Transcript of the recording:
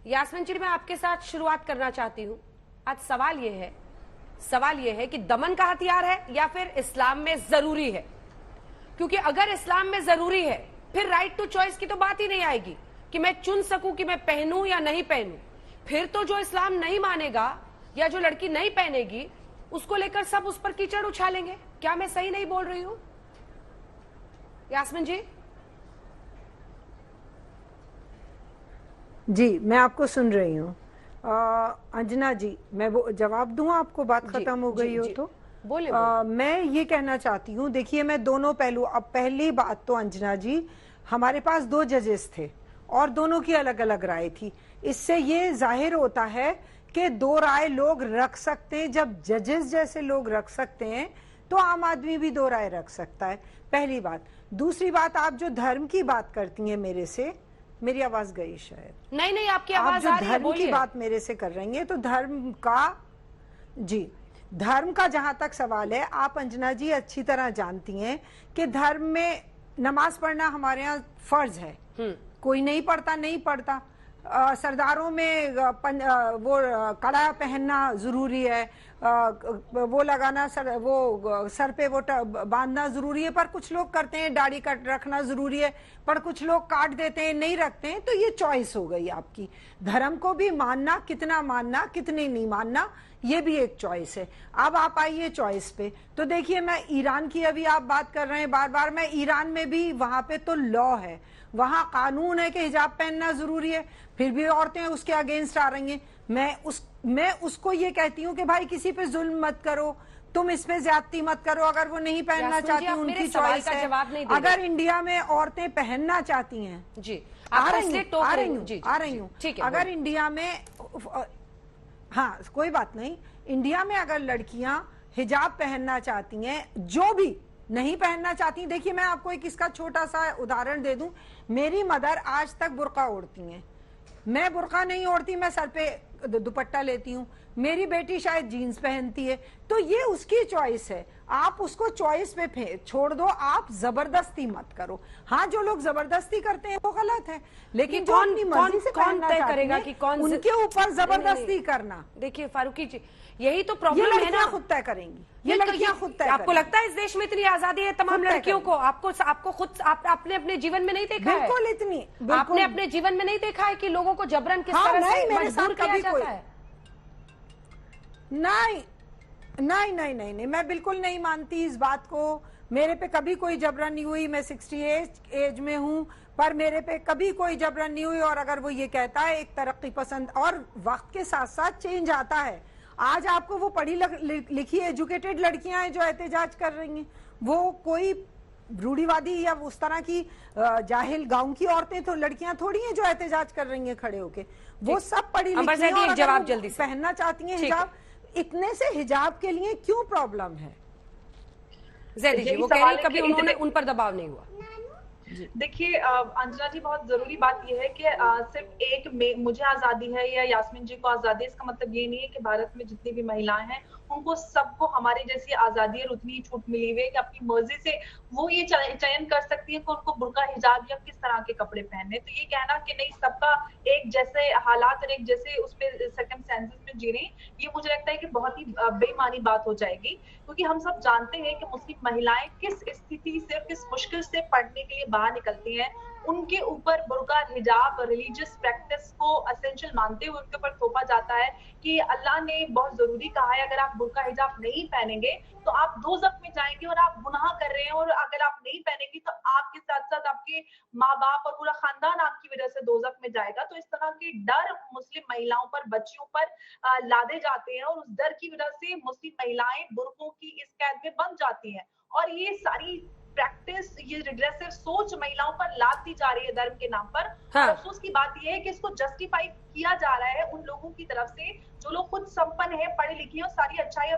यास्मीन जी, मैं आपके साथ शुरुआत करना चाहती हूँ। आज सवाल ये है कि दमन का हथियार है या फिर इस्लाम में जरूरी है? क्योंकि अगर इस्लाम में जरूरी है फिर राइट टू चॉइस की तो बात ही नहीं आएगी कि मैं चुन सकूं कि मैं पहनूं या नहीं पहनूं। फिर तो जो इस्लाम नहीं मानेगा या जो लड़की नहीं पहनेगी उसको लेकर सब उस पर कीचड़ उछालेंगे। क्या मैं सही नहीं बोल रही हूं यास्मीन जी? जी, मैं आपको सुन रही हूँ। अंजना जी, मैं वो जवाब दूं आपको? बात खत्म हो गई हो तो बोले। मैं ये कहना चाहती हूँ, देखिए मैं दोनों पहलू। अब पहली बात तो अंजना जी, हमारे पास 2 जजेस थे और दोनों की अलग अलग राय थी। इससे ये जाहिर होता है कि 2 राय लोग रख सकते हैं। जब जजेस जैसे लोग रख सकते हैं तो आम आदमी भी 2 राय रख सकता है, पहली बात। दूसरी बात, आप जो धर्म की बात करती हैं मेरे से, मेरी आवाज गई शायद? नहीं, आपकी आवाज आ रही है, धर्म की बात मेरे से कर रही हैं तो धर्म का जहां तक सवाल है, आप अंजना जी अच्छी तरह जानती हैं कि धर्म में नमाज पढ़ना हमारे यहाँ फर्ज है। कोई नहीं पढ़ता। सरदारों में वो कड़ा पहनना जरूरी है, वो लगाना सर पे वो बांधना जरूरी है। पर कुछ लोग करते हैं, दाढ़ी कट रखना जरूरी है, पर कुछ लोग काट देते हैं, नहीं रखते हैं। तो ये चॉइस हो गई आपकी। धर्म को भी मानना, कितना मानना कितने नहीं मानना, ये भी एक चॉइस है। अब आप आइए चॉइस पे। तो देखिए, मैं ईरान की अभी आप बात कर रहे हैं बार बार, मैं ईरान में भी, वहां पे तो लॉ है, वहां कानून है कि हिजाब पहनना जरूरी है, फिर भी औरतें उसके अगेंस्ट आ रही हैं। मैं उसको ये कहती हूँ कि भाई किसी पे जुल्म मत करो, तुम इस पे ज्यादती मत करो। अगर वो नहीं पहनना चाहती, उनकी चॉइस है। अगर इंडिया में औरतें पहनना चाहती हैं, जी आ रही हूँ, अगर इंडिया में, हाँ कोई बात नहीं, इंडिया में अगर लड़कियां हिजाब पहनना चाहती हैं, जो भी नहीं पहनना चाहती, देखिए मैं आपको एक इसका छोटा सा उदाहरण दे दूं। मेरी मदर आज तक बुर्का ओढ़ती हैं, मैं बुर्का नहीं ओढ़ती, मैं सर पे दुपट्टा लेती हूँ। मेरी बेटी शायद जीन्स पहनती है। तो ये उसकी चॉइस है, आप उसको चॉइस पे छोड़ दो, आप जबरदस्ती मत करो। हाँ, जो लोग जबरदस्ती करते हैं वो गलत है, लेकिन जो अपनी मर्जी से पहनना चाहते हैं, कौन उनके ऊपर जबरदस्ती करना। देखिए फारूकी जी, यही तो प्रॉब्लम है ना। खुद तय करेंगी, ये लड़कियां खुद तय। आपको लगता है इस देश में इतनी आजादी है तमाम लड़कियों को? आपको खुद आपने अपने जीवन में नहीं देखा है? बिल्कुल इतनी, आपने अपने जीवन में नहीं देखा है कि लोगों को जबरन किस तरह से मजबूर किया जाता है? नहीं, मैं बिल्कुल नहीं मानती इस बात को। मेरे पे कभी कोई जबरन नहीं हुई। मैं 68 एज में हूँ, पर मेरे पे कभी कोई जबरन नहीं हुई। और अगर वो ये कहता है, एक तरक्की पसंद, और वक्त के साथ साथ चेंज आता है। आज आपको वो पढ़ी लिखी एजुकेटेड लड़कियां हैं जो एहतजाज कर रही हैं, वो कोई रूढ़िवादी या उस तरह की जाहिल गांव की औरतें तो लड़कियां थोड़ी हैं जो एहतजाज कर रही हैं खड़े होके। वो सब पढ़ी लिखी हैं और जवाब जल्दी से पहनना चाहती हैं हिजाब। इतने से हिजाब के लिए क्यों प्रॉब्लम है? जैदी जी, वो कह रही कभी उन्होंने उन पर दबाव नहीं हुआ। देखिए अंजना जी, बहुत जरूरी बात यह है कि सिर्फ एक मुझे आजादी है या यास्मीन जी को आजादी है, इसका मतलब ये नहीं है कि भारत में जितनी भी महिलाएं हैं उनको सबको हमारी जैसी आजादी और उतनी छूट मिली हुई है कि अपनी मर्जी से वो ये चयन कर सकती है कि उनको बुर्का, हिजाब या किस तरह के कपड़े पहनने। तो ये कहना कि नहीं सबका एक जैसे हालात और एक जैसे उसमें सर्कमस्टेंसेस में जी रही, ये मुझे लगता है कि बहुत ही बेईमानी बात हो जाएगी। क्योंकि हम सब जानते हैं कि मुस्लिम महिलाएं किस स्थिति से, किस मुश्किल से पढ़ने के लिए बाहर निकलती हैं। उनके ऊपर बुर्का, हिजाब, रिलीजियस प्रैक्टिस को असेंशियल मानते हुए उनके ऊपर थोपा जाता है कि अल्लाह ने बहुत जरूरी कहा है, अगर आप बुर्का हिजाब नहीं पहनेंगे तो आप दोज़ख में जाएंगे और आप गुनाह कर रहे हैं, और अगर आप नहीं पहनेंगे तो आपके साथ साथ आपके माँ बाप और पूरा खानदान आपकी वजह से दोज़ख में जाएगा। तो इस तरह के डर मुस्लिम महिलाओं पर, बच्चियों पर लादे जाते हैं, और उस डर की वजह से मुस्लिम महिलाएं बुर्कों की इस कैद में बंध जाती हैं। और ये सारी प्रैक्टिस, ये रिग्रेसिव सोच महिलाओं पर लाद दी जा रही है धर्म के नाम पर। हाँ। अफसोस की बात यह है कि इसको जस्टिफाई किया जा रहा है उन लोगों की तरफ से जो लोग खुद संपन्न है, पढ़े लिखे और सारी अच्छाई और